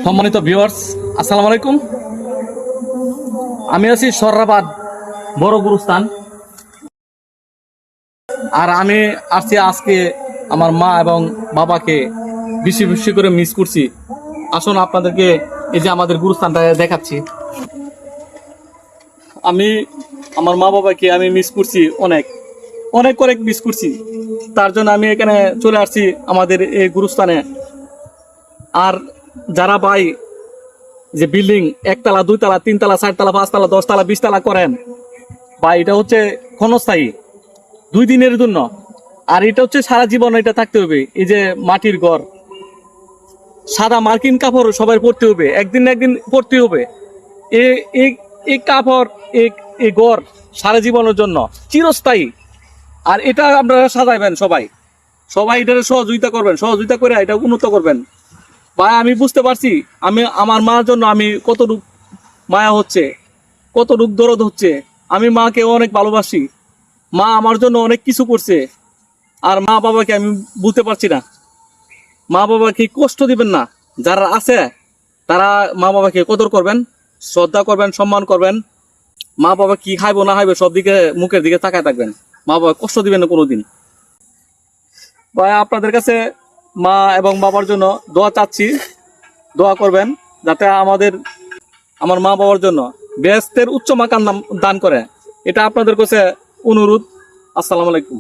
সম্মানিত ভিউয়ার্স, আসসালামু আলাইকুম। আমি আছি সর্রাবাদ বড় গুরুস্থান, আর আমি আসছি আজকে আমার মা এবং বাবাকে বেশি বেশি করে মিস করছি। আসুন আপনাদেরকে এই যে আমাদের গুরুস্থানটা দেখাচ্ছি। আমি আমার মা বাবাকে আমি মিস করছি, অনেক অনেক অনেক মিস করছি। তার জন্য আমি এখানে চলে আসছি আমাদের এই গুরুস্থানে। আর যারা ভাই যে বিল্ডিং একতলা, দুইতলা, তিনতলা, চারতলা, পাঁচতলা, 10তলা, 20তলা করেন, বা এটা হচ্ছে ক্ষণস্থায়ী, 2 দিনের জন্য। আর এটা হচ্ছে সারা জীবন এটা থাকতে হবে। এই যে মাটির ঘর, সাদা মার্কিন কাপড় সবাই পরতে হবে, একদিন না একদিন পরতে হবে। এই কাপড়, এই ঘর সারা জীবনের জন্য চিরস্থায়ী। আর এটা আপনারা সাজাইবেন, সবাই সবাই এটা সহযোগিতা করবেন, সহযোগিতা করে এটা উন্নত করবেন। ভাই আমি বুঝতে পারছি আমি আমার মার জন্য আমি কতটুক মায়া হচ্ছে, কতটুক দরদ হচ্ছে। আমি মাকে অনেক ভালোবাসি, মা আমার জন্য অনেক কিছু করছে। আর মা বাবাকে আমি বুঝতে পারছি না, মা বাবাকে কষ্ট দিবেন না। যারা আছে তারা মা বাবাকে কদর করবেন, শ্রদ্ধা করবেন, সম্মান করবেন। মা বাবা কি খাইবো না খাইবে সব দিকে মুখের দিকে তাকায় থাকবেন। মা বাবা কষ্ট দিবেন না কোনোদিন। ভাই আপনাদের কাছে মা এবং বাবার জন্য দোয়া চাচ্ছি, দোয়া করবেন যাতে আমার মা বাবার জন্য বেহেশতের উচ্চ মাকাম দান করে। এটা আপনাদের কাছে অনুরোধ। আসসালামু আলাইকুম।